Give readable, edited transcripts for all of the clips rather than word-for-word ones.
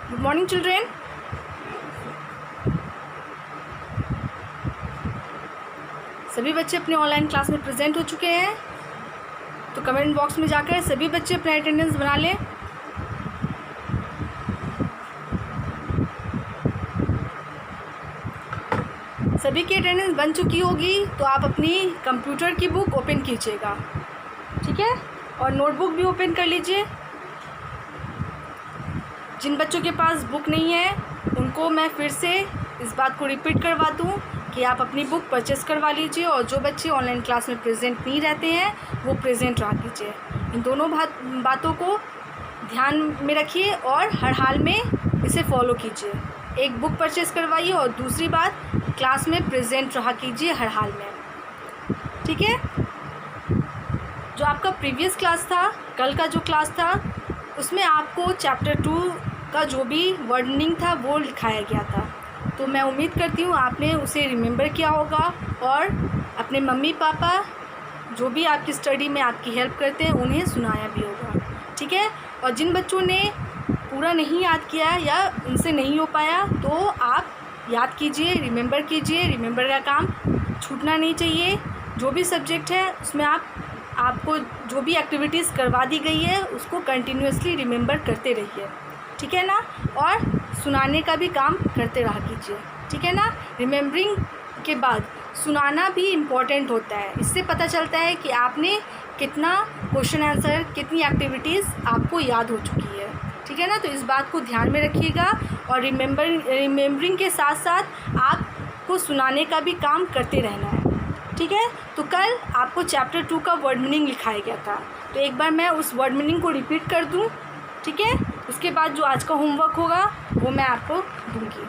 Good morning children. सभी बच्चे अपने ऑनलाइन क्लास में प्रेजेंट हो चुके हैं, तो कमेंट बॉक्स में जाकर सभी बच्चे अपना अटेंडेंस बना लें। सभी की अटेंडेंस बन चुकी होगी, तो आप अपनी कंप्यूटर की बुक ओपन कीजिएगा, ठीक है, और नोटबुक भी ओपन कर लीजिए। जिन बच्चों के पास बुक नहीं है उनको मैं फिर से इस बात को रिपीट करवा दूँ कि आप अपनी बुक परचेस करवा लीजिए, और जो बच्चे ऑनलाइन क्लास में प्रेजेंट नहीं रहते हैं वो प्रेजेंट रहा कीजिए। इन दोनों बातों को ध्यान में रखिए और हर हाल में इसे फॉलो कीजिए। एक बुक परचेस करवाइए और दूसरी बात, क्लास में प्रेजेंट रहा कीजिए हर हाल में, ठीक है। जो आपका प्रीवियस क्लास था, कल का जो क्लास था, उसमें आपको चैप्टर 2 का जो भी वर्ड मीनिंग था वो लिखाया गया था, तो मैं उम्मीद करती हूँ आपने उसे रिमेंबर किया होगा और अपने मम्मी पापा जो भी आपकी स्टडी में आपकी हेल्प करते हैं उन्हें सुनाया भी होगा, ठीक है। और जिन बच्चों ने पूरा नहीं याद किया या उनसे नहीं हो पाया, तो आप याद कीजिए, रिमेंबर कीजिए। रिमेंबर का काम छूटना नहीं चाहिए। जो भी सब्जेक्ट है उसमें आपको जो भी एक्टिविटीज़ करवा दी गई है उसको कंटिन्यूअसली रिमेंबर करते रहिए, ठीक है ना। और सुनाने का भी काम करते रहा कीजिए, ठीक है ना। रिमेंबरिंग के बाद सुनाना भी इम्पॉर्टेंट होता है। इससे पता चलता है कि आपने कितना क्वेश्चन आंसर, कितनी एक्टिविटीज़ आपको याद हो चुकी है, ठीक है ना। तो इस बात को ध्यान में रखिएगा और रिमेंबरिंग के साथ साथ आपको सुनाने का भी काम करते रहना है, ठीक है। तो कल आपको चैप्टर 2 का वर्ड मीनिंग लिखाया गया था, तो एक बार मैं उस वर्ड मीनिंग को रिपीट कर दूं, ठीक है। उसके बाद जो आज का होमवर्क होगा वो मैं आपको दूंगी।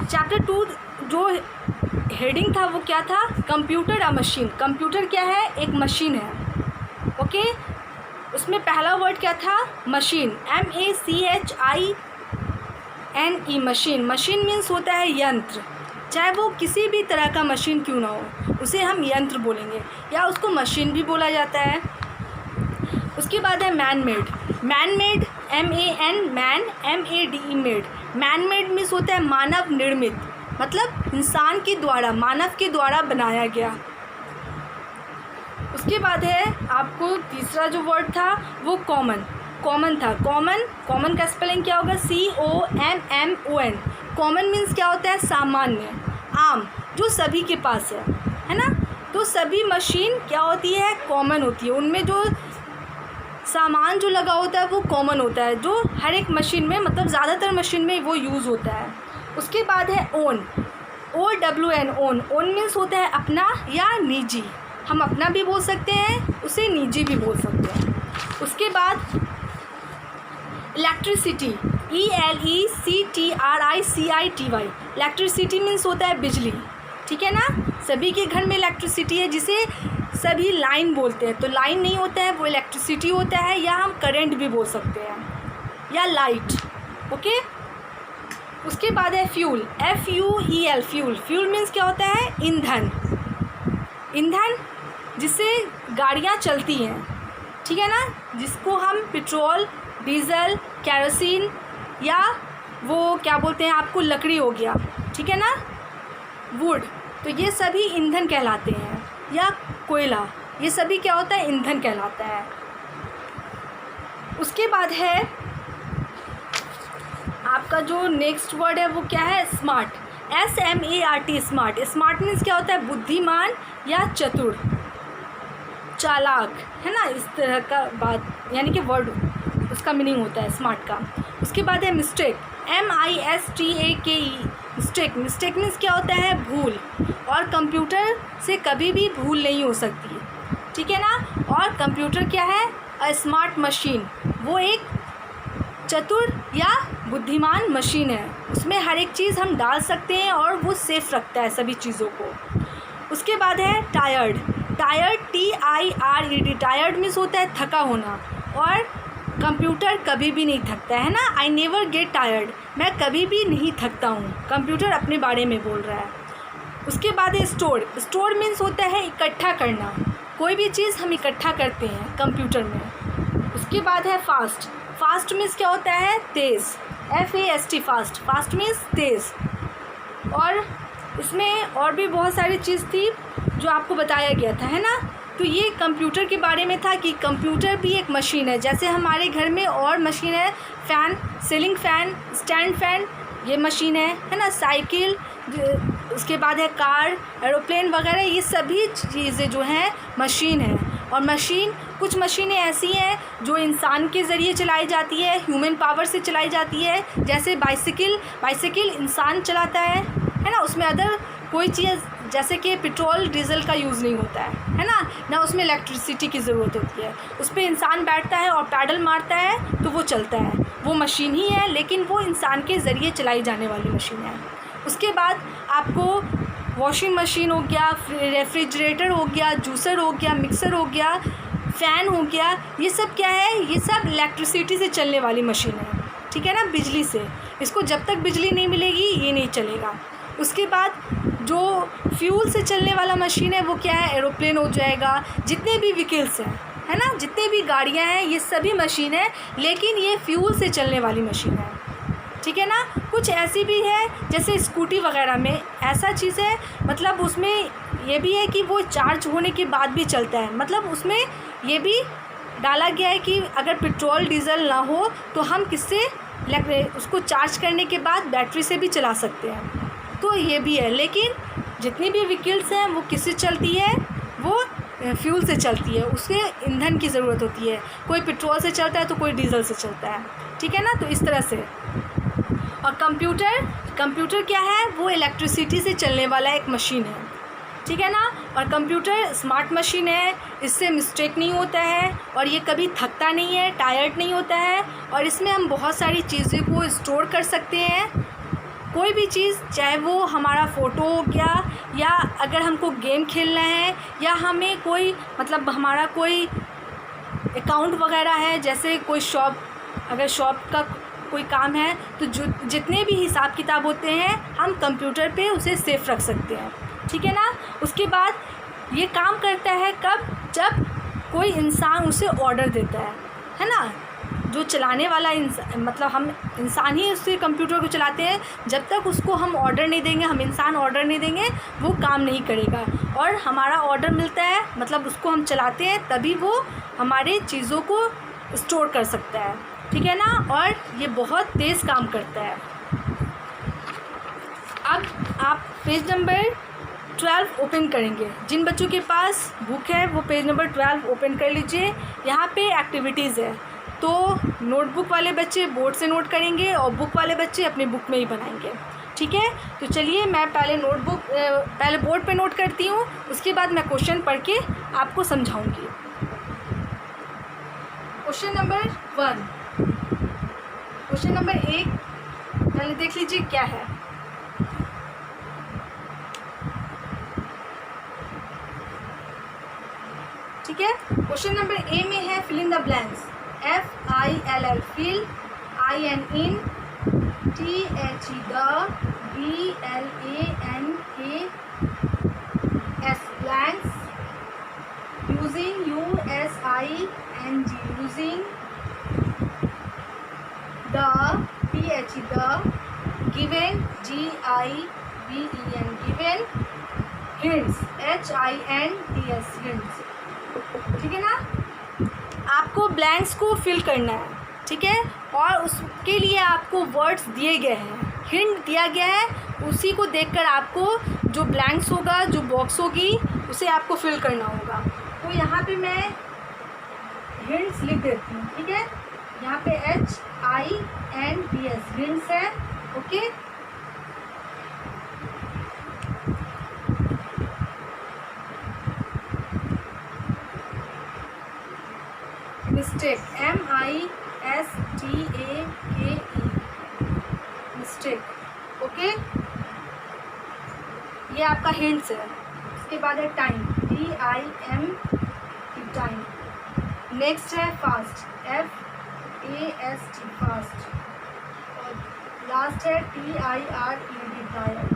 चैप्टर 2 जो हेडिंग था वो क्या था? कंप्यूटर अ मशीन। कंप्यूटर क्या है? एक मशीन है, ओके। उसमें पहला वर्ड क्या था? Machine, MACHINE, machine. Machine means होता है यंत्र, चाहे वो किसी भी तरह का मशीन क्यों ना हो, उसे हम यंत्र बोलेंगे या उसको मशीन भी बोला जाता है। उसके बाद है man made. Man made, MAN, man, MADE, made. Man made means होता है मानव निर्मित, मतलब इंसान के द्वारा, मानव के द्वारा बनाया गया। उसके बाद है आपको तीसरा जो वर्ड था वो कॉमन। कॉमन था, कॉमन का स्पेलिंग क्या होगा? COMMON। कॉमन मीन्स क्या होता है? सामान्य, आम, जो सभी के पास है ना। तो सभी मशीन क्या होती है? कॉमन होती है। उनमें जो सामान जो लगा होता है वो कॉमन होता है, जो हर एक मशीन में, मतलब ज़्यादातर मशीन में वो यूज़ होता है। उसके बाद है own, OWN, own. Own means होता है अपना या निजी। हम अपना भी बोल सकते हैं, उसे निजी भी बोल सकते हैं। उसके बाद इलेक्ट्रिसिटी, ELECTRICITY। इलेक्ट्रिसिटी मीन्स होता है बिजली, ठीक है ना। सभी के घर में इलेक्ट्रिसिटी है, जिसे सभी लाइन बोलते हैं। तो लाइन नहीं होता है, वो इलेक्ट्रिसिटी होता है, या हम करंट भी बोल सकते हैं, या लाइट, ओके। उसके बाद है fuel, FUEL, fuel. Fuel means क्या होता है? ईंधन। ईंधन जिससे गाड़ियाँ चलती हैं, ठीक है ना, जिसको हम पेट्रोल, डीजल, केरोसिन, या वो क्या बोलते हैं आपको, लकड़ी हो गया, ठीक है ना, वुड। तो ये सभी ईंधन कहलाते हैं, या कोयला, ये सभी क्या होता है? ईंधन कहलाता है। उसके बाद है आपका जो नेक्स्ट वर्ड है वो क्या है? Smart, SMART, smart. Smart means क्या होता है? बुद्धिमान या चतुर, चालाक, है ना, इस तरह का बात, यानी कि वर्ड उसका मीनिंग होता है स्मार्ट का। उसके बाद है mistake, MISTAKE, mistake. Mistake means क्या होता है? भूल, और कंप्यूटर से कभी भी भूल नहीं हो सकती, ठीक है ना। और कंप्यूटर क्या है? अ स्मार्ट मशीन, वो एक चतुर या बुद्धिमान मशीन है। उसमें हर एक चीज़ हम डाल सकते हैं और वो सेफ रखता है सभी चीज़ों को। उसके बाद है tired. Tired, TIRED। Tired means होता है थका होना, और कंप्यूटर कभी भी नहीं थकता है ना। I never get tired, मैं कभी भी नहीं थकता हूँ। कंप्यूटर अपने बारे में बोल रहा है। उसके बाद है स्टोर। स्टोर मीन्स होता है इकट्ठा करना, कोई भी चीज़ हम इकट्ठा करते हैं कंप्यूटर में, उसके बाद है फास्ट। फास्ट मीन्स क्या होता है? तेज़, FAST फास्ट। फास्ट मीन्स तेज़। और इसमें और भी बहुत सारी चीज़ थी जो आपको बताया गया था, है ना। तो ये कंप्यूटर के बारे में था कि कंप्यूटर भी एक मशीन है, जैसे हमारे घर में और मशीन है, fan, ceiling fan, stand fan, ये मशीन है ना। साइकिल, उसके बाद है कार, एरोप्लेन वगैरह, ये सभी चीज़ें जो हैं मशीन है। और मशीन, कुछ मशीनें ऐसी हैं जो इंसान के ज़रिए चलाई जाती है, ह्यूमन पावर से चलाई जाती है, जैसे बाइसिकल इंसान चलाता है ना। उसमें अदर कोई चीज़ जैसे कि पेट्रोल डीजल का यूज़ नहीं होता है ना उसमें इलेक्ट्रिसिटी की ज़रूरत होती है। उस पर इंसान बैठता है और पैडल मारता है तो वो चलता है, वो मशीन ही है, लेकिन वो इंसान के ज़रिए चलाई जाने वाली मशीन है। उसके बाद आपको वॉशिंग मशीन हो गया, रेफ्रिजरेटर हो गया, जूसर हो गया, मिक्सर हो गया, फ़ैन हो गया, ये सब क्या है? ये सब इलेक्ट्रिसिटी से चलने वाली मशीन है, ठीक है ना, बिजली से। इसको जब तक बिजली नहीं मिलेगी ये नहीं चलेगा। उसके बाद जो फ्यूल से चलने वाला मशीन है वो क्या है? एरोप्लेन हो जाएगा। जितने भी व्हीकल्स हैं, है ना, जितने भी गाड़ियाँ हैं, ये सभी मशीन है, लेकिन ये फ्यूल से चलने वाली मशीन है, ठीक है ना। कुछ ऐसी भी है जैसे स्कूटी वगैरह में ऐसा चीज़ है, मतलब उसमें ये भी है कि वो चार्ज होने के बाद भी चलता है। मतलब उसमें ये भी डाला गया है कि अगर पेट्रोल डीजल ना हो तो हम किससे उसको चार्ज करने के बाद बैटरी से भी चला सकते हैं, तो ये भी है। लेकिन जितनी भी व्हीकल्स हैं वो किससे चलती है? वो फ्यूल से चलती है, उसे ईंधन की ज़रूरत होती है। कोई पेट्रोल से चलता है तो कोई डीजल से चलता है, ठीक है ना। तो इस तरह से। और कंप्यूटर क्या है? वो इलेक्ट्रिसिटी से चलने वाला एक मशीन है, ठीक है ना। और कंप्यूटर स्मार्ट मशीन है, इससे मिस्टेक नहीं होता है और ये कभी थकता नहीं है, टायर्ड नहीं होता है। और इसमें हम बहुत सारी चीज़ें को स्टोर कर सकते हैं, कोई भी चीज़, चाहे वो हमारा फ़ोटो हो गया, या अगर हमको गेम खेलना है, या हमें कोई मतलब हमारा कोई अकाउंट वगैरह है, जैसे कोई शॉप, अगर शॉप का कोई काम है तो जो जितने भी हिसाब किताब होते हैं हम कंप्यूटर पे उसे सेफ रख सकते हैं, ठीक है ना। उसके बाद ये काम करता है कब? जब कोई इंसान उसे ऑर्डर देता है ना। जो चलाने वाला मतलब हम इंसान ही उससे कंप्यूटर को चलाते हैं। जब तक उसको हम ऑर्डर नहीं देंगे, हम इंसान ऑर्डर नहीं देंगे, वो काम नहीं करेगा। और हमारा ऑर्डर मिलता है, मतलब उसको हम चलाते हैं, तभी वो हमारे चीज़ों को स्टोर कर सकता है, ठीक है ना। और ये बहुत तेज़ काम करता है। अब आप पेज नंबर 12 ओपन करेंगे। जिन बच्चों के पास बुक है वो पेज नंबर 12 ओपन कर लीजिए। यहाँ पे एक्टिविटीज़ है, तो नोटबुक वाले बच्चे बोर्ड से नोट करेंगे और बुक वाले बच्चे अपनी बुक में ही बनाएंगे, ठीक है। तो चलिए मैं पहले बोर्ड पे नोट करती हूँ, उसके बाद मैं क्वेश्चन पढ़ के आपको समझाऊंगी। क्वेश्चन नंबर 1, क्वेश्चन नंबर 1 पहले देख लीजिए क्या है। ठीक है, क्वेश्चन नंबर ए में है fill in the blanks. FILL fill, IN in, THE the, BLANKS blanks, using USING using, the THE the, given GIVEN given, hints HINTS hints, ठीक है ना। आपको ब्लैंक्स को फिल करना है, ठीक है। और उसके लिए आपको वर्ड्स दिए गए हैं, हिंट दिया गया है, उसी को देखकर आपको जो ब्लैंक्स होगा, जो बॉक्स होगी, उसे आपको फिल करना होगा। तो यहाँ पे मैं हिंट्स लिख देती हूँ, ठीक है। यहाँ पे HINTS हिंट्स है, okay. Mistake, MISTAKE mistake, okay. ये आपका हिंट्स है। उसके बाद है टाइम, TIM टाइम। नेक्स्ट है फास्ट, FAST फास्ट। और लास्ट है TIRED टायर्ड।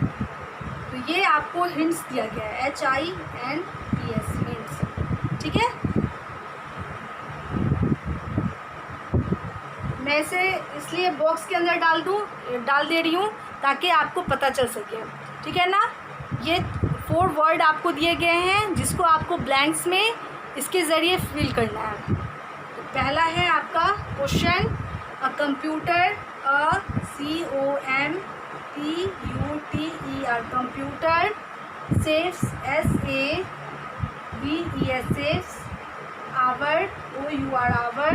तो ये आपको हिंट्स दिया गया है, HINTS हिंट्स, ठीक है। मैं इसे इसलिए बॉक्स के अंदर डाल दे रही हूँ ताकि आपको पता चल सके, ठीक है ना। ये 4 वर्ड आपको दिए गए हैं जिसको आपको ब्लैंक्स में इसके ज़रिए फिल करना है। तो पहला है आपका question, a computer, COMPUTER, computer, saves, SAVES, our, OUR, our,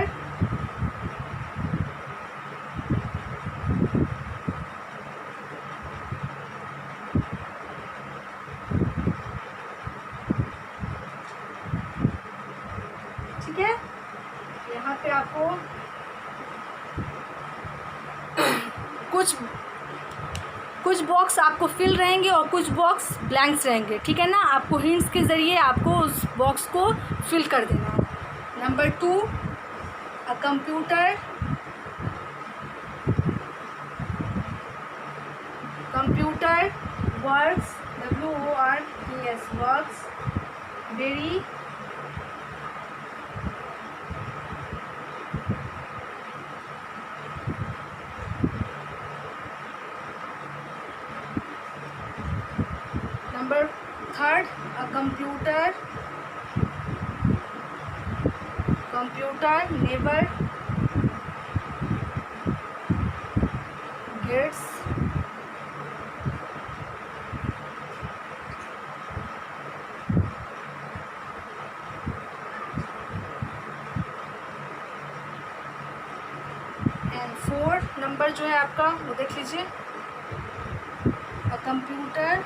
ठीक है। यहाँ पे आपको कुछ बॉक्स आपको फिल रहेंगे और कुछ बॉक्स ब्लैंक्स रहेंगे, ठीक है ना। आपको हिंट्स के ज़रिए आपको उस बॉक्स को फिल कर देना है। Number 2, a computer, works, WORKS, works very, number 3, a computer never gets and 4 number जो है आपका वो देख लीजिए, a computer,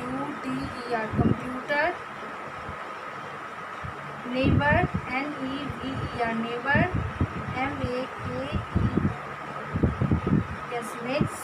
COMPUTER, computer, never, NEVER, never, MAKES, makes,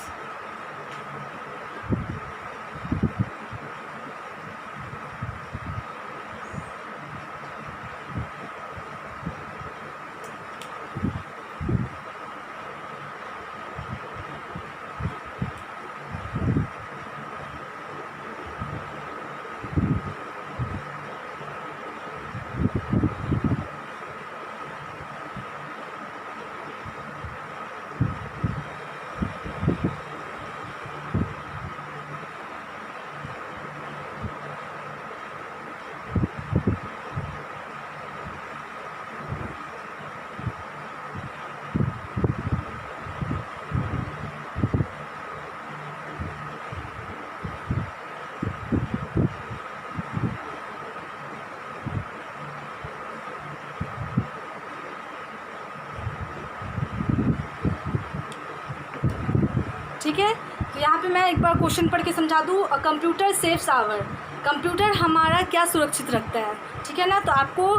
ठीक है। तो यहाँ पे मैं एक बार क्वेश्चन पढ़ के समझा दूँ, a computer saves our, computer हमारा क्या सुरक्षित रखता है, ठीक है ना। तो आपको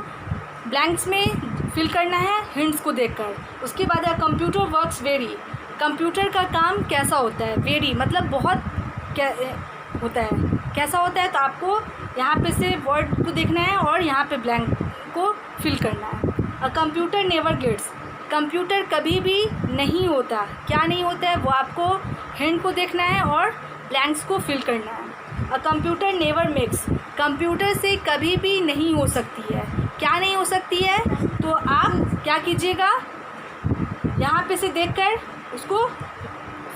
ब्लैंक्स में फिल करना है हिंट्स को देखकर। उसके बाद है कंप्यूटर वर्क्स वेरी, कंप्यूटर का काम कैसा होता है, वेरी मतलब बहुत होता है, कैसा होता है। तो आपको यहाँ पे से वर्ड को देखना है और यहाँ पे ब्लैंक को फिल करना है। A computer never gets, computer कभी भी नहीं होता, क्या नहीं होता है वो आपको हिंट को देखना है और ब्लैंक्स को फिल करना है। A computer never makes, computer से कभी भी नहीं हो सकती है, क्या नहीं हो सकती है। तो आप क्या कीजिएगा, यहाँ पे से देखकर उसको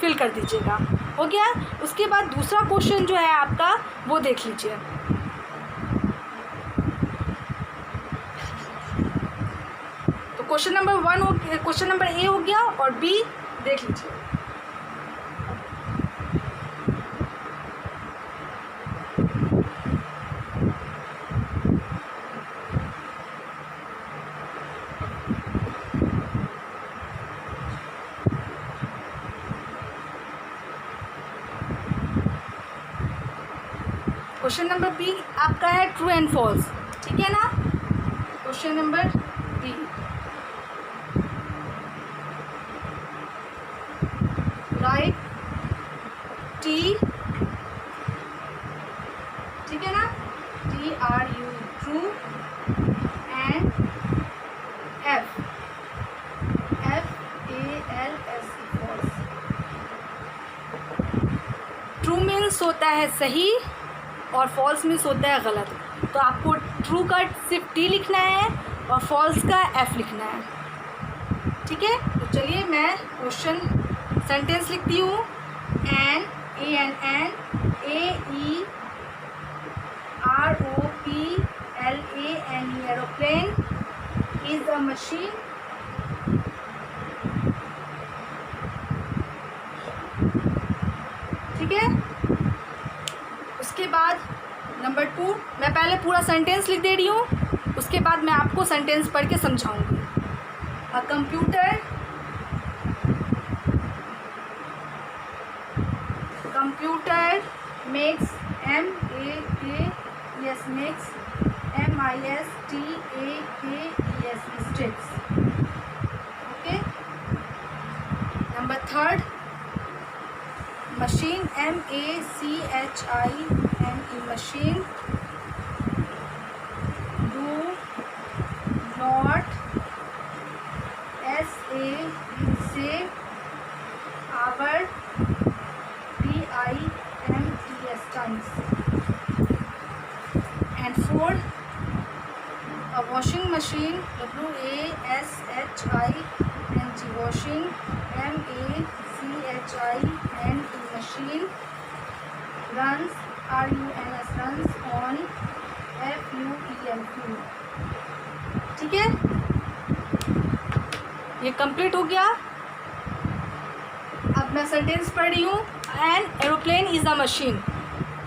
फिल कर दीजिएगा, हो गया। उसके बाद दूसरा क्वेश्चन जो है आपका वो देख लीजिए। तो question number 1 question number A हो गया और बी देख लीजिए। क्वेश्चन नंबर बी आपका है ट्रू एंड फॉल्स, ठीक है ना। Question number B, right T, ठीक है ना, TRU true and FALS false. True means होता है सही और फॉल्स मीन्स होता है गलत। तो आपको ट्रू का सिर्फ T लिखना है और फॉल्स का F लिखना है, ठीक है, तो चलिए मैं क्वेश्चन सेंटेंस लिखती हूँ। An ANN AEROPLANE aeroplane is a machine ठीक है। उसके बाद नंबर 2, मैं पहले पूरा सेंटेंस लिख दे रही हूँ, उसके बाद मैं आपको सेंटेंस पढ़ के समझाऊंगी। A computer makes makes mistakes mistakes okay। number 3, machine MACHINE machine do not save our times। and 4, a washing machine WASHING washing MACHINE machine runs runs on FUEL fuel। ठीक है, ये कंप्लीट हो गया। अब मैं सेंटेंस पढ़ रही हूँ। An aeroplane is a machine,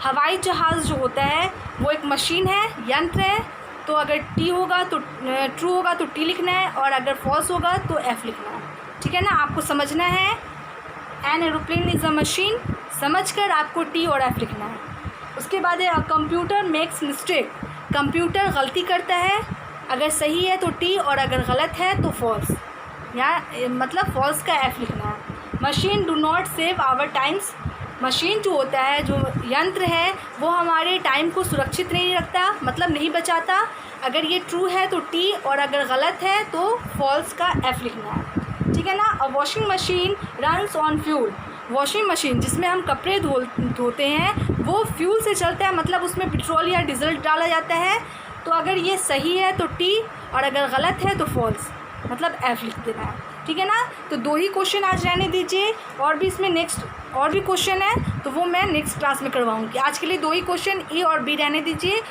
हवाई जहाज़ जो होता है वो एक मशीन है, यंत्र है। तो अगर टी होगा तो ट्रू होगा तो टी लिखना है, और अगर फॉल्स होगा तो एफ लिखना है। ठीक है ना, आपको समझना है। An aeroplane is a machine, समझकर आपको टी और एफ लिखना है। उसके बाद है a computer makes mistake, computer गलती करता है, अगर सही है तो टी और अगर गलत है तो फॉल्स, या मतलब फॉल्स का एफ लिखना है। Machine do not save our times, machine जो होता है, जो यंत्र है, वो हमारे टाइम को सुरक्षित नहीं रखता, मतलब नहीं बचाता। अगर ये ट्रू है तो टी और अगर गलत है तो फॉल्स का एफ लिखना है। ठीक है ना। A washing machine runs on fuel, washing machine जिसमें हम कपड़े धोते हैं वो फ्यूल से चलता है, मतलब उसमें पेट्रोल या डीजल डाला जाता है। तो अगर ये सही है तो टी और अगर गलत है तो फॉल्स, मतलब एफ लिख देना है। ठीक है ना। तो 2 ही क्वेश्चन आज रहने दीजिए, और भी इसमें नेक्स्ट और भी क्वेश्चन है तो वो मैं नेक्स्ट क्लास में करवाऊँगी। आज के लिए 2 ही क्वेश्चन ए और बी रहने दीजिए।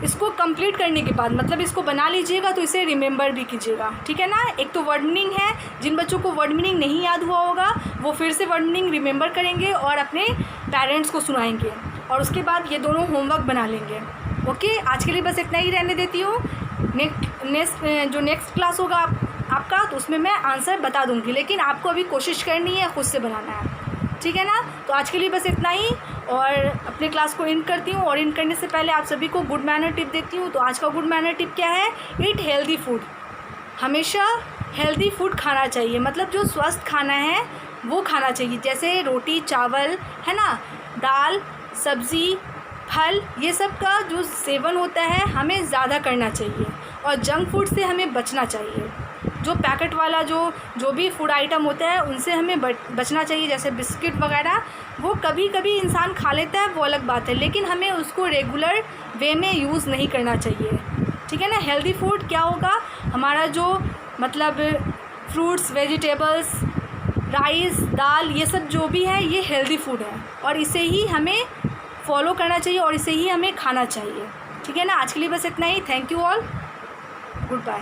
इसको कंप्लीट करने के बाद मतलब इसको बना लीजिएगा तो इसे रिमेंबर भी कीजिएगा। ठीक है ना। एक तो वर्ड मीनिंग है, जिन बच्चों को वर्ड मीनिंग नहीं याद हुआ होगा वो फिर से वर्ड मीनिंग रिमेंबर करेंगे और अपने पेरेंट्स को सुनाएंगे, और उसके बाद ये दोनों होमवर्क बना लेंगे। ओके, आज के लिए बस इतना ही रहने देती हूँ। नेक्स्ट क्लास होगा आपका तो उसमें मैं आंसर बता दूंगी, लेकिन आपको अभी कोशिश करनी है, खुद से बनाना है। ठीक है ना। तो आज के लिए बस इतना ही, और अपने क्लास को एंड करती हूँ। और एंड करने से पहले आप सभी को गुड मैनर टिप देती हूँ। तो आज का गुड मैनर टिप क्या है? ईट हेल्दी फूड, हमेशा हेल्दी फूड खाना चाहिए, मतलब जो स्वस्थ खाना है वो खाना चाहिए, जैसे रोटी चावल है ना, दाल सब्ज़ी फल, ये सब का जो सेवन होता है हमें ज़्यादा करना चाहिए, और जंक फूड से हमें बचना चाहिए। जो पैकेट वाला जो भी फूड आइटम होता है उनसे हमें बचना चाहिए, जैसे बिस्किट वगैरह, वो कभी कभी इंसान खा लेता है, वो अलग बात है, लेकिन हमें उसको रेगुलर वे में यूज़ नहीं करना चाहिए। ठीक है ना। हेल्दी फूड क्या होगा? हमारा जो मतलब फ्रूट्स वेजिटेबल्स राइस दाल ये सब जो भी है ये हेल्दी फूड है, और इसे ही हमें फॉलो करना चाहिए और इसे ही हमें खाना चाहिए। ठीक है ना। आज के लिए बस इतना ही। Thank you all, good bye.